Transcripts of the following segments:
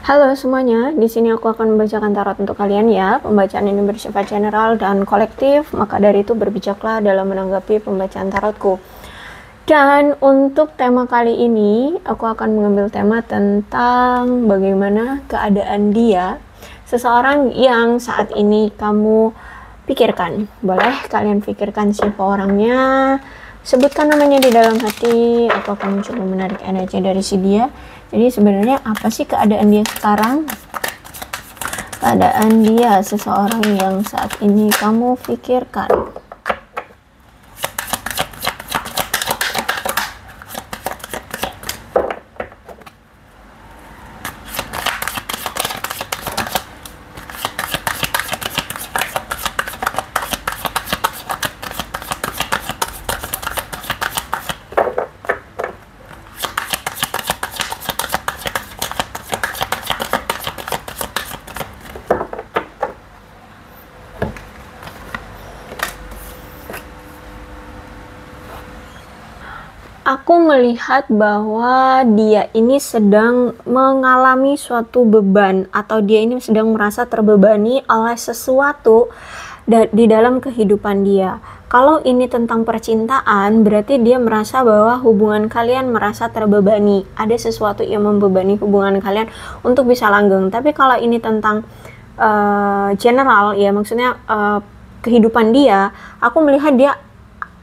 Halo semuanya, di sini aku akan membacakan tarot untuk kalian ya. Pembacaan ini bersifat general dan kolektif, maka dari itu berbijaklah dalam menanggapi pembacaan tarotku. Dan untuk tema kali ini, aku akan mengambil tema tentang bagaimana keadaan dia, seseorang yang saat ini kamu pikirkan. Boleh kalian pikirkan siapa orangnya, sebutkan namanya di dalam hati. Aku akan mencoba menarik energi dari si dia. Jadi sebenarnya apa sih keadaan dia sekarang? Keadaan dia, seseorang yang saat ini kamu pikirkan. Aku melihat bahwa dia ini sedang mengalami suatu beban, atau dia ini sedang merasa terbebani oleh sesuatu di dalam kehidupan dia. Kalau ini tentang percintaan, berarti dia merasa bahwa hubungan kalian merasa terbebani. Ada sesuatu yang membebani hubungan kalian untuk bisa langgeng. Tapi kalau ini tentang general, ya maksudnya kehidupan dia, aku melihat dia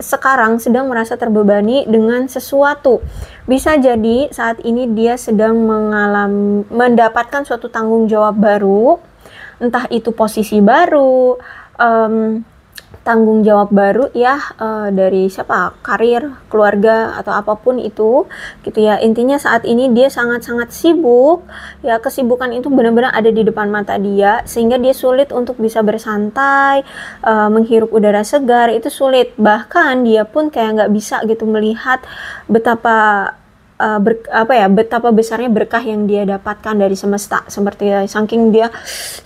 sekarang sedang merasa terbebani dengan sesuatu. Bisa jadi saat ini dia sedang mendapatkan suatu tanggung jawab baru, entah itu posisi baru, tanggung jawab baru ya, dari siapa, karir, keluarga, atau apapun itu gitu ya. Intinya saat ini dia sangat-sangat sibuk ya, kesibukan itu benar-benar ada di depan mata dia, sehingga dia sulit untuk bisa bersantai, menghirup udara segar, itu sulit. Bahkan dia pun kayak nggak bisa gitu melihat betapa betapa besarnya berkah yang dia dapatkan dari semesta, seperti saking dia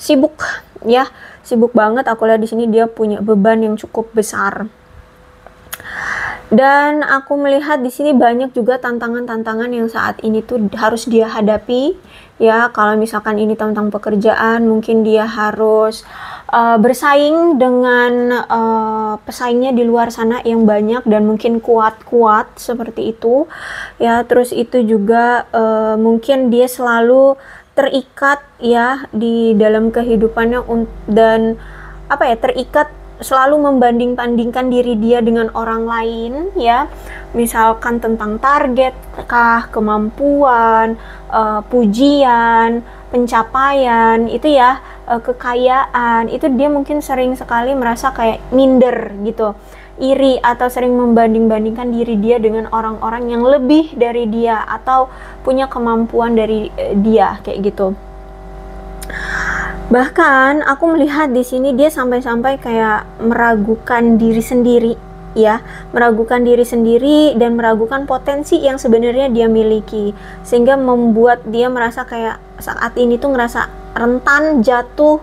sibuk ya, sibuk banget. Aku lihat di sini dia punya beban yang cukup besar. Dan aku melihat di sini banyak juga tantangan-tantangan yang saat ini tuh harus dia hadapi ya. Kalau misalkan ini tentang pekerjaan, mungkin dia harus bersaing dengan pesaingnya di luar sana yang banyak dan mungkin kuat-kuat seperti itu ya. Terus itu juga mungkin dia selalu terikat ya di dalam kehidupannya, dan terikat selalu membanding-bandingkan diri dia dengan orang lain ya. Misalkan tentang target kah, kemampuan, pujian, pencapaian itu ya, kekayaan, itu dia mungkin sering sekali merasa kayak minder gitu, iri, atau sering membanding-bandingkan diri dia dengan orang-orang yang lebih dari dia atau punya kemampuan dari dia kayak gitu. Bahkan aku melihat di sini dia sampai-sampai kayak meragukan diri sendiri ya, meragukan diri sendiri dan meragukan potensi yang sebenarnya dia miliki, sehingga membuat dia merasa kayak saat ini tuh ngerasa rentan jatuh,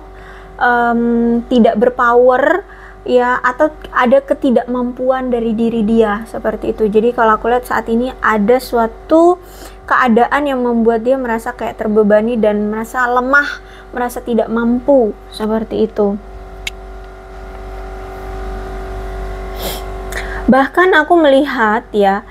tidak berpower ya, atau ada ketidakmampuan dari diri dia seperti itu. Jadi kalau aku lihat saat ini ada suatu keadaan yang membuat dia merasa kayak terbebani dan merasa lemah, merasa tidak mampu seperti itu. Bahkan aku melihat ya,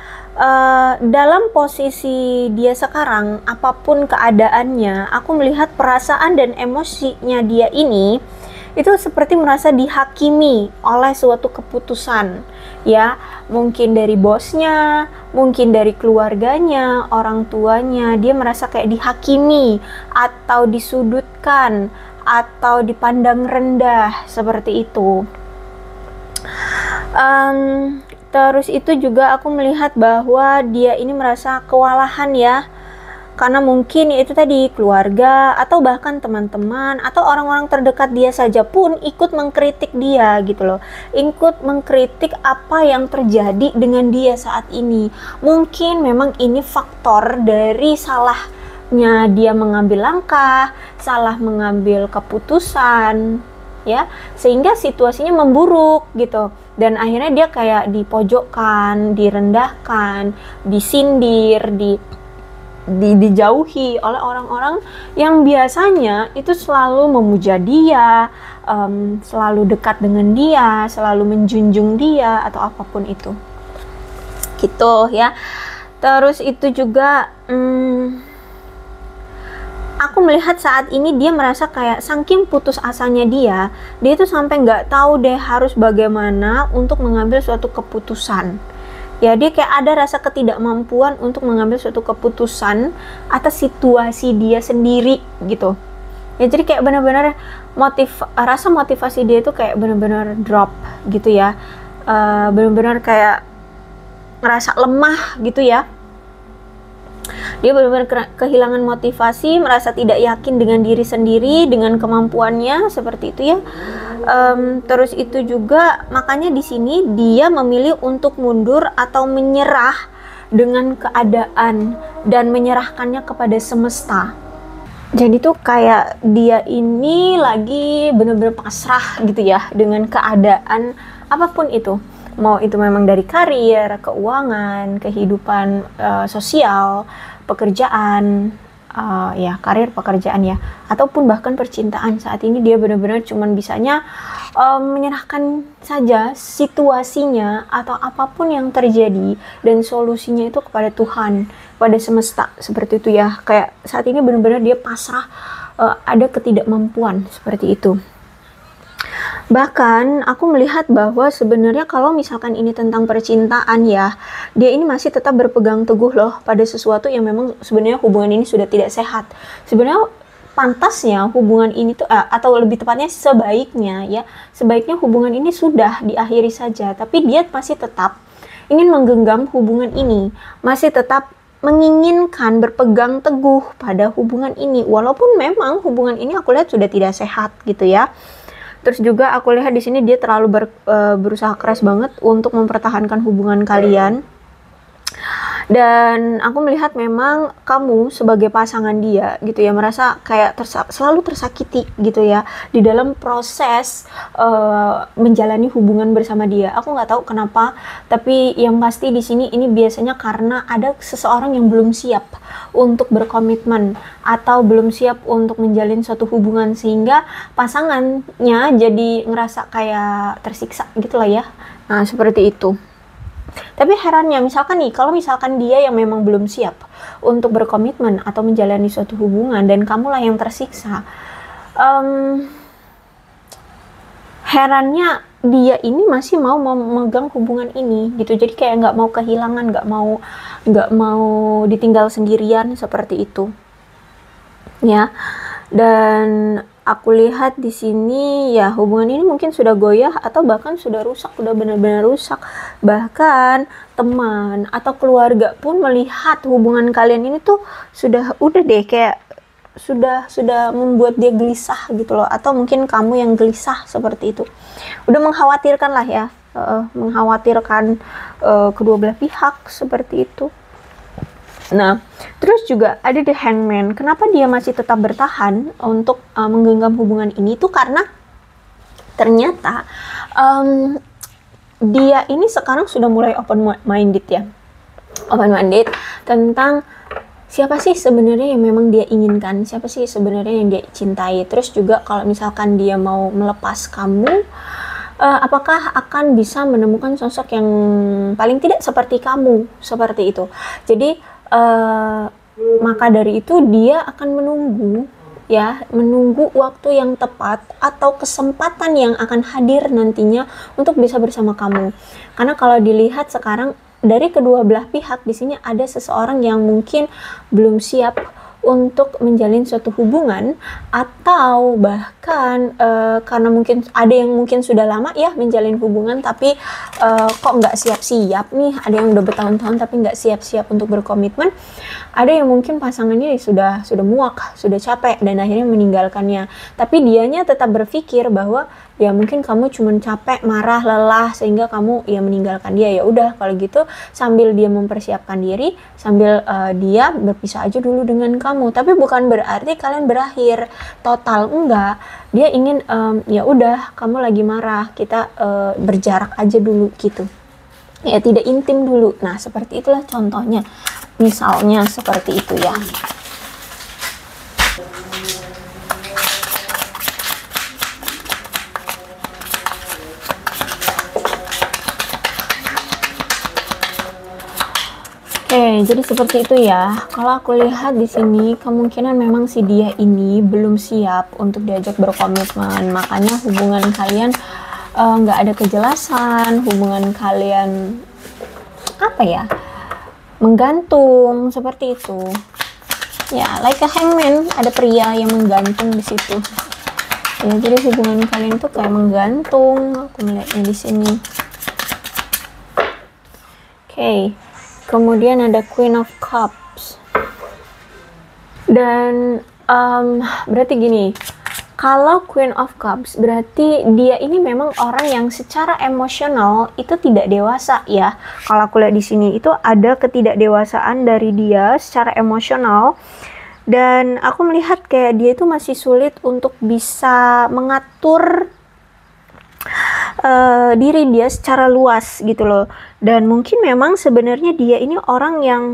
dalam posisi dia sekarang, apapun keadaannya, aku melihat perasaan dan emosinya dia ini itu seperti merasa dihakimi oleh suatu keputusan ya, mungkin dari bosnya, mungkin dari keluarganya, orang tuanya. Dia merasa kayak dihakimi atau disudutkan atau dipandang rendah seperti itu. Terus itu juga aku melihat bahwa dia ini merasa kewalahan ya, karena mungkin itu tadi keluarga atau bahkan teman-teman atau orang-orang terdekat dia saja pun ikut mengkritik dia gitu loh, ikut mengkritik apa yang terjadi dengan dia saat ini. Mungkin memang ini faktor dari salahnya dia mengambil langkah, salah mengambil keputusan ya, sehingga situasinya memburuk gitu, dan akhirnya dia kayak dipojokkan, direndahkan, disindir, dijauhi oleh orang-orang yang biasanya itu selalu memuja dia, selalu dekat dengan dia, selalu menjunjung dia atau apapun itu gitu ya. Terus itu juga aku melihat saat ini dia merasa kayak saking putus asanya dia itu sampai nggak tahu deh harus bagaimana untuk mengambil suatu keputusan. Ya, dia kayak ada rasa ketidakmampuan untuk mengambil suatu keputusan atas situasi dia sendiri gitu. Ya, jadi kayak benar-benar rasa motivasi dia itu kayak benar-benar drop gitu ya. Benar-benar kayak ngerasa lemah gitu ya. Dia benar-benar kehilangan motivasi, merasa tidak yakin dengan diri sendiri, dengan kemampuannya, seperti itu ya. Terus itu juga makanya di sini dia memilih untuk mundur atau menyerah dengan keadaan dan menyerahkannya kepada semesta. Jadi tuh kayak dia ini lagi benar-benar pasrah gitu ya dengan keadaan apapun itu. Mau itu memang dari karir, keuangan, kehidupan sosial, pekerjaan, ya karir, pekerjaan ya, ataupun bahkan percintaan. Saat ini dia benar-benar cuman bisanya menyerahkan saja situasinya atau apapun yang terjadi dan solusinya itu kepada Tuhan, pada semesta, seperti itu ya. Kayak saat ini benar-benar dia pasrah, ada ketidakmampuan seperti itu. Bahkan aku melihat bahwa sebenarnya kalau misalkan ini tentang percintaan ya, dia ini masih tetap berpegang teguh loh pada sesuatu yang memang sebenarnya hubungan ini sudah tidak sehat. Sebenarnya pantasnya hubungan ini tuh atau lebih tepatnya sebaiknya hubungan ini sudah diakhiri saja, tapi dia masih tetap ingin menggenggam hubungan ini, masih tetap menginginkan berpegang teguh pada hubungan ini walaupun memang hubungan ini aku lihat sudah tidak sehat gitu ya. Terus juga aku lihat di sini dia terlalu berusaha keras banget untuk mempertahankan hubungan kalian. Dan aku melihat memang kamu sebagai pasangan dia gitu ya, merasa kayak selalu tersakiti gitu ya di dalam proses menjalani hubungan bersama dia. Aku nggak tahu kenapa, tapi yang pasti di sini ini biasanya karena ada seseorang yang belum siap untuk berkomitmen atau belum siap untuk menjalin suatu hubungan, sehingga pasangannya jadi ngerasa kayak tersiksa gitu lah ya. Nah, seperti itu. Tapi herannya, misalkan nih, kalau misalkan dia yang memang belum siap untuk berkomitmen atau menjalani suatu hubungan dan kamulah yang tersiksa, herannya dia ini masih mau memegang hubungan ini gitu. Jadi kayak nggak mau kehilangan, nggak mau ditinggal sendirian seperti itu ya. Dan aku lihat di sini ya hubungan ini mungkin sudah goyah atau bahkan sudah rusak, sudah benar-benar rusak. Bahkan teman atau keluarga pun melihat hubungan kalian ini tuh udah deh kayak sudah membuat dia gelisah gitu loh, atau mungkin kamu yang gelisah seperti itu. Udah mengkhawatirkan lah ya, mengkhawatirkan kedua belah pihak seperti itu. Nah, terus juga ada The Hangman. Kenapa dia masih tetap bertahan untuk menggenggam hubungan ini? Itu karena ternyata dia ini sekarang sudah mulai open-minded ya. Open-minded tentang siapa sih sebenarnya yang memang dia inginkan, siapa sih sebenarnya yang dia cintai. Terus juga kalau misalkan dia mau melepas kamu, apakah akan bisa menemukan sosok yang paling tidak seperti kamu, seperti itu. Jadi maka dari itu dia akan menunggu waktu yang tepat atau kesempatan yang akan hadir nantinya untuk bisa bersama kamu. Karena kalau dilihat sekarang dari kedua belah pihak di sini ada seseorang yang mungkin belum siap untuk menjalin suatu hubungan, atau bahkan karena mungkin ada yang mungkin sudah lama ya menjalin hubungan tapi kok nggak siap-siap nih, ada yang udah bertahun-tahun tapi nggak siap-siap untuk berkomitmen, ada yang mungkin pasangannya sudah muak, sudah capek dan akhirnya meninggalkannya, tapi dianya tetap berpikir bahwa ya mungkin kamu cuma capek, marah, lelah sehingga kamu ya meninggalkan dia. Ya udah kalau gitu sambil dia mempersiapkan diri, sambil dia berpisah aja dulu dengan kamu. Tapi bukan berarti kalian berakhir total, enggak. Dia ingin ya udah kamu lagi marah, kita berjarak aja dulu gitu. ya tidak intim dulu. Nah, seperti itulah contohnya. Misalnya seperti itu ya. Oke, jadi seperti itu ya. Kalau aku lihat di sini, kemungkinan memang si dia ini belum siap untuk diajak berkomitmen. Makanya hubungan kalian nggak ada kejelasan, hubungan kalian apa ya, menggantung seperti itu. Ya, like a hangman, ada pria yang menggantung di situ. Ya, jadi hubungan kalian tuh kayak menggantung. Aku melihatnya di sini. Oke. Kemudian ada Queen of Cups. Dan berarti gini, kalau Queen of Cups berarti dia ini memang orang yang secara emosional itu tidak dewasa ya. Kalau aku lihat di sini itu ada ketidakdewasaan dari dia secara emosional. Dan aku melihat kayak dia itu masih sulit untuk bisa mengatur diri dia secara luas gitu loh. Dan mungkin memang sebenarnya dia ini orang yang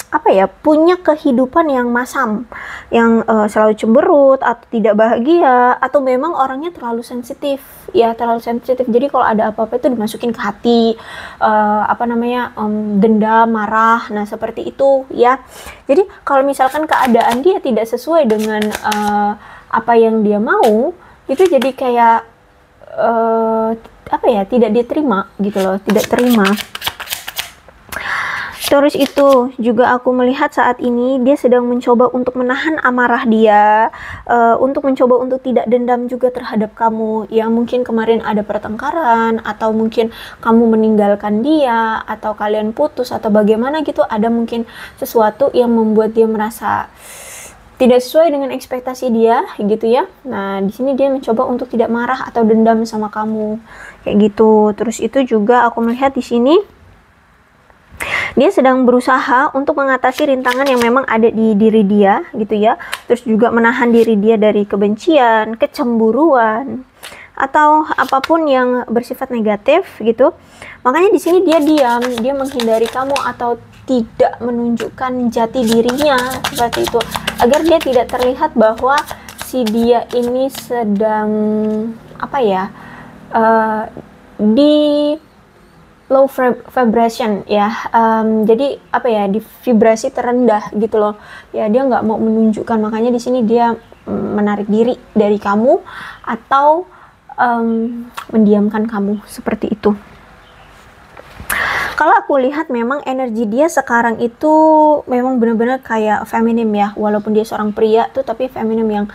apa ya, punya kehidupan yang masam, yang selalu cemberut atau tidak bahagia, atau memang orangnya terlalu sensitif ya, terlalu sensitif. Jadi kalau ada apa-apa itu dimasukin ke hati, dendam, marah. Nah, seperti itu ya. Jadi kalau misalkan keadaan dia tidak sesuai dengan apa yang dia mau, itu jadi kayak tidak diterima gitu loh, tidak terima. Terus itu juga aku melihat saat ini dia sedang mencoba untuk menahan amarah dia, untuk mencoba untuk tidak dendam juga terhadap kamu. Ya mungkin kemarin ada pertengkaran, atau mungkin kamu meninggalkan dia, atau kalian putus, atau bagaimana gitu. Ada mungkin sesuatu yang membuat dia merasa tidak sesuai dengan ekspektasi dia gitu ya. Nah, di sini dia mencoba untuk tidak marah atau dendam sama kamu kayak gitu. Terus itu juga aku melihat di sini dia sedang berusaha untuk mengatasi rintangan yang memang ada di diri dia gitu ya. Terus juga menahan diri dia dari kebencian, kecemburuan, atau apapun yang bersifat negatif gitu. Makanya di sini dia diam, dia menghindari kamu atau tidak menunjukkan jati dirinya seperti itu, agar dia tidak terlihat bahwa si dia ini sedang di low vibration ya, jadi di vibrasi terendah gitu loh ya. Dia nggak mau menunjukkan, makanya di sini dia menarik diri dari kamu atau mendiamkan kamu seperti itu. Kalau aku lihat memang energi dia sekarang itu memang benar-benar kayak feminim ya, walaupun dia seorang pria tuh, tapi feminim yang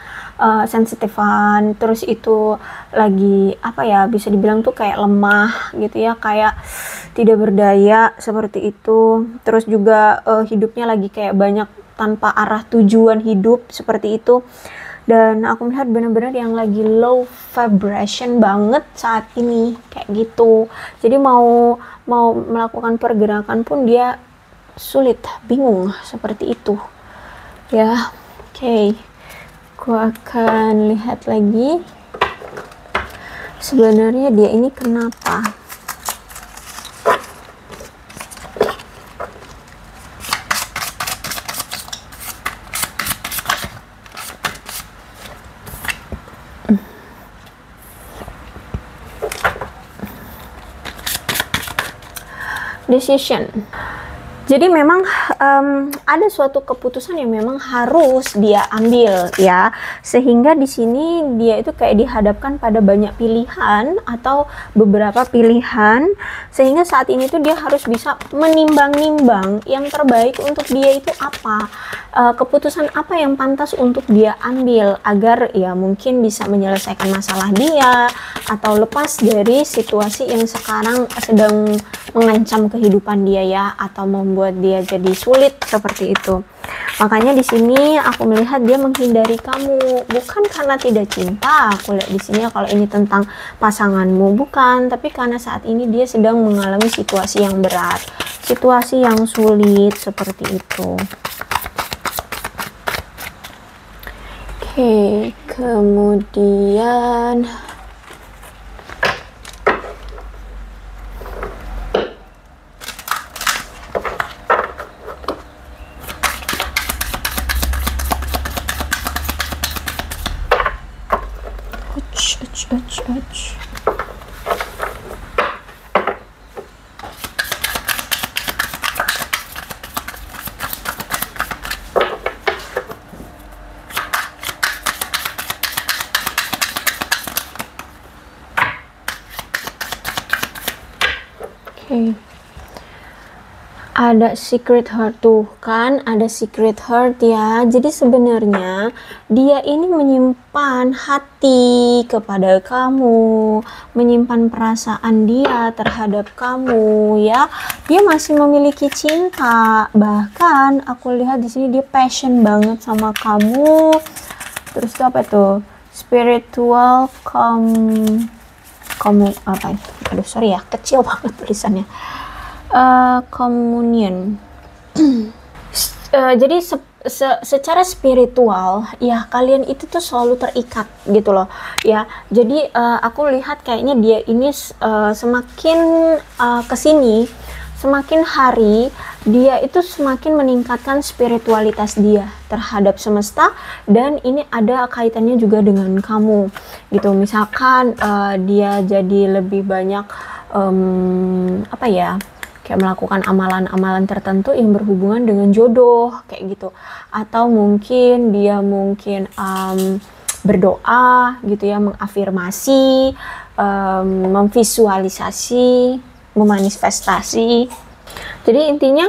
sensitifan. Terus itu lagi bisa dibilang tuh kayak lemah gitu ya, kayak tidak berdaya seperti itu. Terus juga hidupnya lagi kayak banyak tanpa arah tujuan hidup seperti itu. Dan aku melihat benar-benar yang lagi low vibration banget saat ini kayak gitu. Jadi mau melakukan pergerakan pun dia sulit, bingung seperti itu ya. Oke. Aku akan lihat lagi sebenarnya dia ini kenapa. Decision. Jadi memang ada suatu keputusan yang memang harus dia ambil ya, sehingga di sini dia itu kayak dihadapkan pada banyak pilihan atau beberapa pilihan, sehingga saat ini tuh dia harus bisa menimbang-nimbang yang terbaik untuk dia itu apa, keputusan apa yang pantas untuk dia ambil agar ya mungkin bisa menyelesaikan masalah dia atau lepas dari situasi yang sekarang sedang mengancam kehidupan dia ya, atau membuat dia jadi sulit seperti itu. Makanya di sini aku melihat dia menghindari kamu, bukan karena tidak cinta. Aku lihat di sini kalau ini tentang pasanganmu, bukan, tapi karena saat ini dia sedang mengalami situasi yang berat, situasi yang sulit seperti itu. Oke, kemudian ouch. Oke. Ada secret heart tuh kan, ada secret heart ya. Jadi sebenarnya dia ini menyimpan hati kepada kamu, menyimpan perasaan dia terhadap kamu ya. Dia masih memiliki cinta. Bahkan aku lihat di sini dia passion banget sama kamu. Terus itu apa tuh? Spiritual kamu apa itu? Aduh sorry ya, kecil banget tulisannya. Communion. Jadi secara spiritual ya kalian itu tuh selalu terikat gitu loh ya. Jadi aku lihat kayaknya dia ini semakin kesini, semakin hari dia itu semakin meningkatkan spiritualitas dia terhadap semesta, dan ini ada kaitannya juga dengan kamu gitu. Misalkan dia jadi lebih banyak apa ya, kayak melakukan amalan-amalan tertentu yang berhubungan dengan jodoh kayak gitu, atau mungkin dia berdoa gitu ya, mengafirmasi, memvisualisasi, memanifestasi. Jadi intinya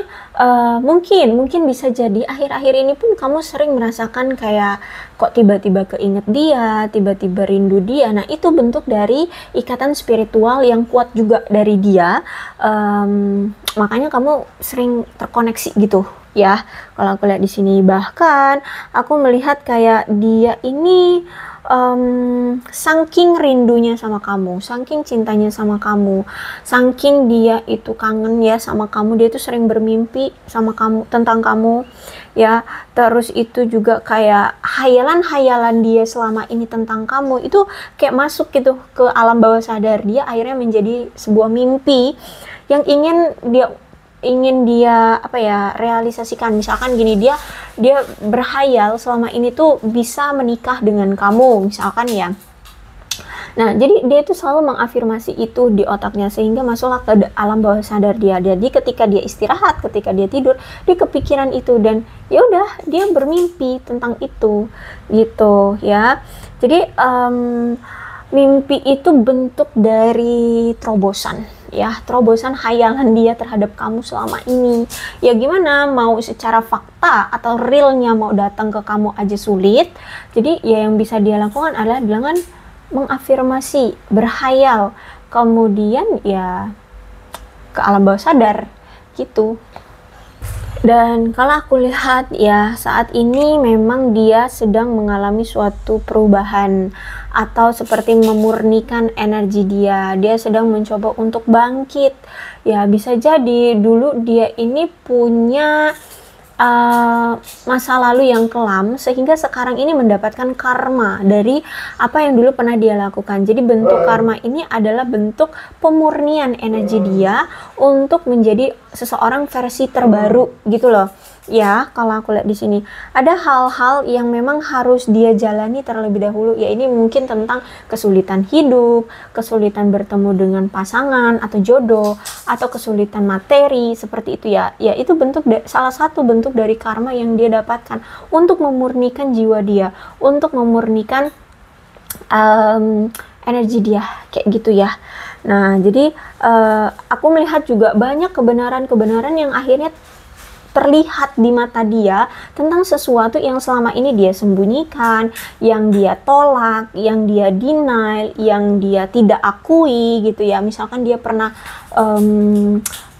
mungkin bisa jadi akhir-akhir ini pun kamu sering merasakan kayak kok tiba-tiba keinget dia, tiba-tiba rindu dia. Nah itu bentuk dari ikatan spiritual yang kuat juga dari dia. Makanya kamu sering terkoneksi gitu ya. Kalau aku lihat di sini, bahkan aku melihat kayak dia ini saking rindunya sama kamu, saking cintanya sama kamu, saking dia itu kangen ya sama kamu, dia itu sering bermimpi sama kamu, tentang kamu ya. Terus itu juga kayak hayalan-hayalan dia selama ini tentang kamu itu kayak masuk gitu ke alam bawah sadar dia, akhirnya menjadi sebuah mimpi yang ingin dia apa ya, realisasikan. Misalkan gini, dia berhayal selama ini tuh bisa menikah dengan kamu misalkan ya. Nah jadi dia tuh selalu mengafirmasi itu di otaknya sehingga masuklah ke alam bawah sadar dia. Jadi ketika dia istirahat, ketika dia tidur, dia kepikiran itu dan ya udah dia bermimpi tentang itu gitu ya. Jadi mimpi itu bentuk dari terobosan ya, terobosan hayalan dia terhadap kamu selama ini. Ya gimana, mau secara fakta atau realnya mau datang ke kamu aja sulit. Jadi ya yang bisa dia lakukan adalah dengan mengafirmasi, berhayal, kemudian ya ke alam bawah sadar gitu. Dan kalau aku lihat ya saat ini memang dia sedang mengalami suatu perubahan atau seperti memurnikan energi dia. Dia sedang mencoba untuk bangkit. Ya bisa jadi dulu dia ini punya masa lalu yang kelam sehingga sekarang ini mendapatkan karma dari apa yang dulu pernah dia lakukan. Jadi bentuk karma ini adalah bentuk pemurnian energi dia untuk menjadi seseorang versi terbaru gitu loh. Ya, kalau aku lihat di sini ada hal-hal yang memang harus dia jalani terlebih dahulu. Ya ini mungkin tentang kesulitan hidup, kesulitan bertemu dengan pasangan atau jodoh, atau kesulitan materi seperti itu ya. Ya itu salah satu bentuk dari karma yang dia dapatkan untuk memurnikan jiwa dia, untuk memurnikan energi dia kayak gitu ya. Nah jadi aku melihat juga banyak kebenaran-kebenaran yang akhirnya terlihat di mata dia tentang sesuatu yang selama ini dia sembunyikan, yang dia tolak, yang dia deny, yang dia tidak akui gitu ya. Misalkan dia pernah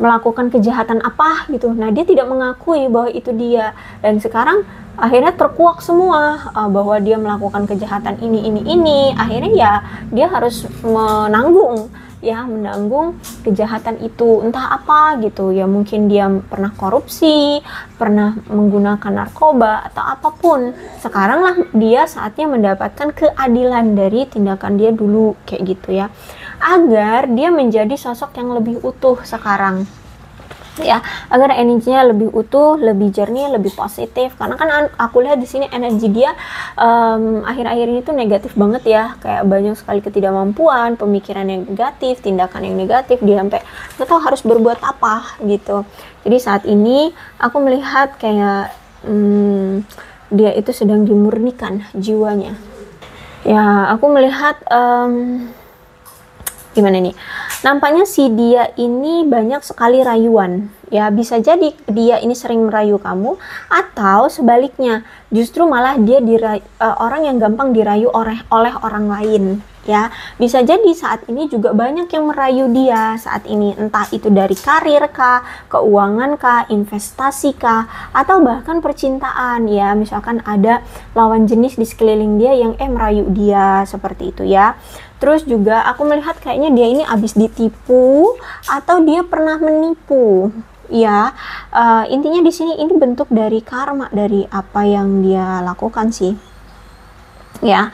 melakukan kejahatan apa gitu, nah dia tidak mengakui bahwa itu dia, dan sekarang akhirnya terkuak semua bahwa dia melakukan kejahatan ini, akhirnya ya dia harus menanggung kejahatan itu, entah apa gitu ya, mungkin dia pernah korupsi, pernah menggunakan narkoba atau apapun. Sekarang lah dia saatnya mendapatkan keadilan dari tindakan dia dulu kayak gitu ya, agar dia menjadi sosok yang lebih utuh sekarang. ya, agar energinya lebih utuh, lebih jernih, lebih positif. Karena kan aku lihat di sini energi dia akhir-akhir ini tuh negatif banget ya, kayak banyak sekali ketidakmampuan, pemikiran yang negatif, tindakan yang negatif, dia sampai nggak tahu harus berbuat apa gitu. Jadi saat ini aku melihat kayak dia itu sedang dimurnikan jiwanya. Ya, aku melihat gimana nih? Nampaknya si dia ini banyak sekali rayuan. Ya, bisa jadi dia ini sering merayu kamu, atau sebaliknya, justru malah dia orang yang gampang dirayu oleh orang lain. Ya, bisa jadi saat ini juga banyak yang merayu dia saat ini, entah itu dari karir kah, keuangan kah, investasi kah, atau bahkan percintaan ya. Misalkan ada lawan jenis di sekeliling dia yang merayu dia seperti itu ya. Terus juga aku melihat kayaknya dia ini habis ditipu atau dia pernah menipu. Ya, intinya di sini ini bentuk dari karma dari apa yang dia lakukan sih. Ya,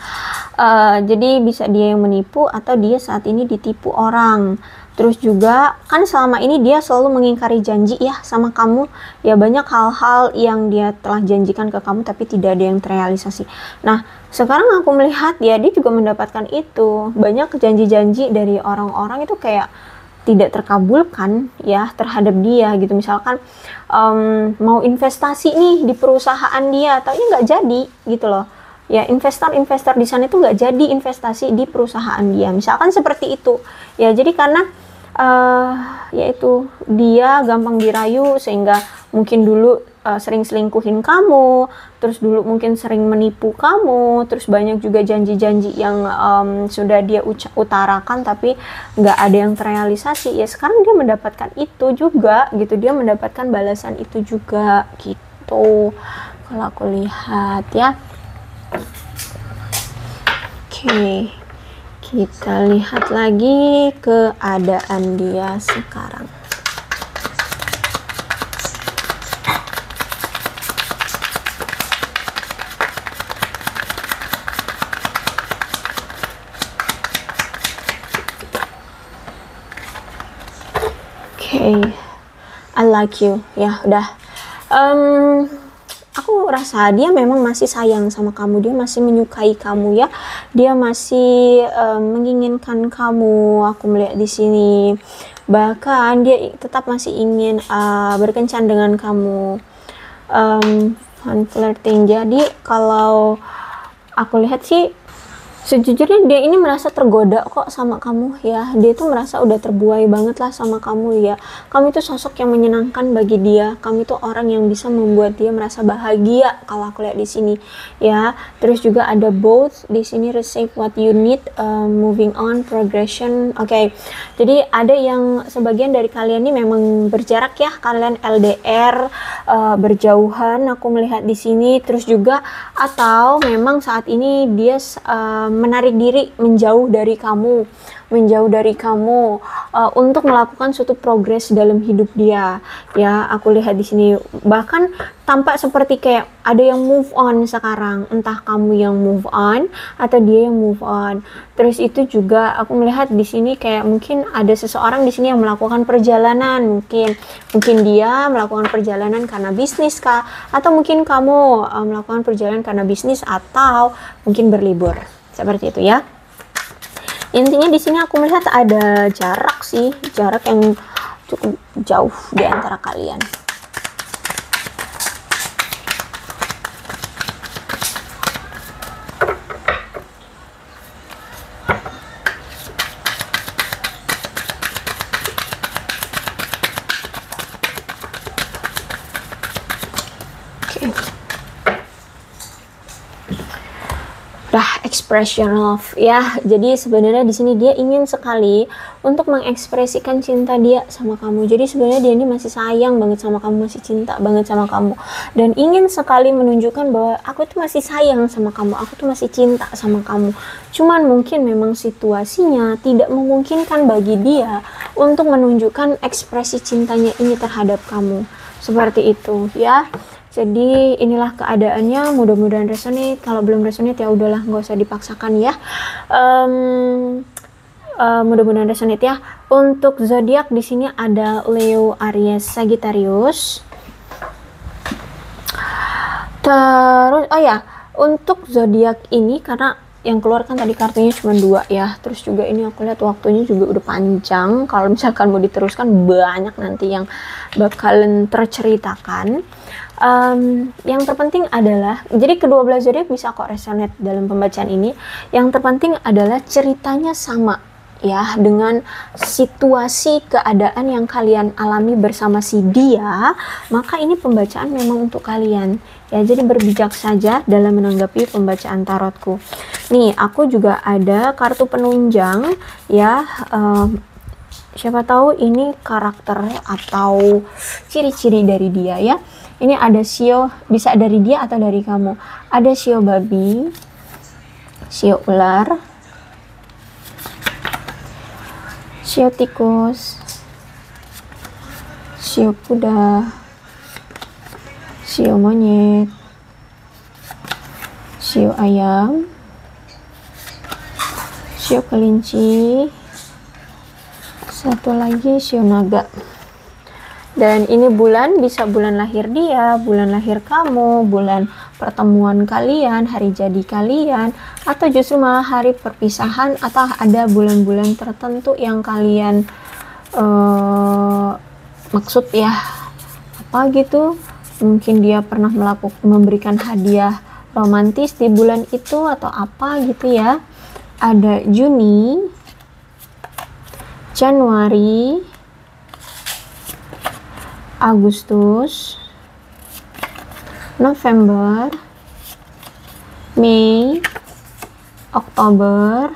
jadi bisa dia yang menipu atau dia saat ini ditipu orang. Terus juga kan selama ini dia selalu mengingkari janji ya sama kamu. Ya, banyak hal-hal yang dia telah janjikan ke kamu tapi tidak ada yang terrealisasi. Nah, sekarang aku melihat ya dia juga mendapatkan itu. Banyak janji-janji dari orang-orang itu kayak tidak terkabulkan ya terhadap dia gitu. Misalkan mau investasi nih di perusahaan dia, tapi nggak jadi gitu loh. Ya, investor-investor di sana itu nggak jadi investasi di perusahaan dia. Misalkan seperti itu. Ya, jadi karena yaitu dia gampang dirayu sehingga mungkin dulu sering selingkuhin kamu, terus dulu mungkin sering menipu kamu, terus banyak juga janji-janji yang sudah dia utarakan tapi nggak ada yang terrealisasi. Ya, sekarang dia mendapatkan itu juga gitu, dia mendapatkan balasan itu juga gitu kalau aku lihat ya. Oke, kita lihat lagi keadaan dia sekarang. Oke, I like you. Ya, udah. Aku rasa dia memang masih sayang sama kamu, dia masih menyukai kamu ya, dia masih menginginkan kamu. Aku melihat di sini, bahkan dia tetap masih ingin berkencan dengan kamu, fun flirting. Jadi kalau aku lihat sih sejujurnya dia ini merasa tergoda kok sama kamu ya. Dia itu merasa udah terbuai banget lah sama kamu ya. Kamu itu sosok yang menyenangkan bagi dia. Kamu itu orang yang bisa membuat dia merasa bahagia kalau aku lihat di sini ya. Terus juga ada both di sini, receive what you need, moving on, progression. Oke. Jadi ada yang sebagian dari kalian ini memang berjarak ya. Kalian LDR, berjauhan aku melihat di sini. Terus juga atau memang saat ini dia menarik diri, menjauh dari kamu untuk melakukan suatu progres dalam hidup dia ya. Aku lihat di sini bahkan tampak seperti kayak ada yang move on sekarang, entah kamu yang move on atau dia yang move on. Terus itu juga aku melihat di sini kayak mungkin ada seseorang di sini yang melakukan perjalanan, mungkin dia melakukan perjalanan karena bisnis kah, atau mungkin kamu melakukan perjalanan karena bisnis atau mungkin berlibur. Seperti itu ya. Intinya di sini aku melihat ada jarak sih, jarak yang cukup jauh di antara kalian. Expression love ya. Jadi sebenarnya di sini dia ingin sekali untuk mengekspresikan cinta dia sama kamu. Jadi sebenarnya dia ini masih sayang banget sama kamu, masih cinta banget sama kamu, dan ingin sekali menunjukkan bahwa aku tuh masih sayang sama kamu, aku tuh masih cinta sama kamu. Cuman mungkin memang situasinya tidak memungkinkan bagi dia untuk menunjukkan ekspresi cintanya ini terhadap kamu. Seperti itu ya. Jadi inilah keadaannya, mudah-mudahan resonate. Kalau belum resonate ya udahlah, nggak usah dipaksakan ya. Mudah-mudahan resonate ya. Untuk zodiak di sini ada Leo, Aries, Sagittarius. Terus oh ya, untuk zodiak ini karena yang keluar kan tadi kartunya cuma 2 ya. Terus juga ini aku lihat waktunya juga udah panjang. Kalau misalkan mau diteruskan banyak nanti yang bakalan terceritakan. Yang terpenting adalah, jadi kedua belah zodiak bisa kok resonate dalam pembacaan ini. Yang terpenting adalah ceritanya sama ya, dengan situasi keadaan yang kalian alami bersama si dia, maka ini pembacaan memang untuk kalian ya. Jadi berbijak saja dalam menanggapi pembacaan tarotku. Nih, aku juga ada kartu penunjang ya. Siapa tahu ini karakter atau ciri-ciri dari dia ya. Ini ada shio, bisa dari dia atau dari kamu. Ada shio babi, shio ular, shio tikus, shio kuda, shio monyet, shio ayam, shio kelinci, satu lagi shio naga. Dan ini bulan, bisa bulan lahir dia, bulan lahir kamu, bulan pertemuan kalian, hari jadi kalian, atau justru malah hari perpisahan, atau ada bulan-bulan tertentu yang kalian maksud ya, apa gitu. Mungkin dia pernah memberikan hadiah romantis di bulan itu atau apa gitu ya. Ada Juni, Januari, Agustus, November, Mei, Oktober,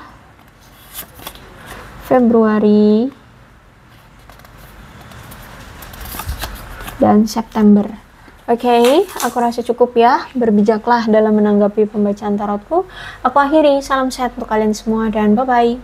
Februari, dan September. Oke, aku rasa cukup ya. Berbijaklah dalam menanggapi pembacaan tarotku. Aku akhiri, salam sehat untuk kalian semua dan bye-bye.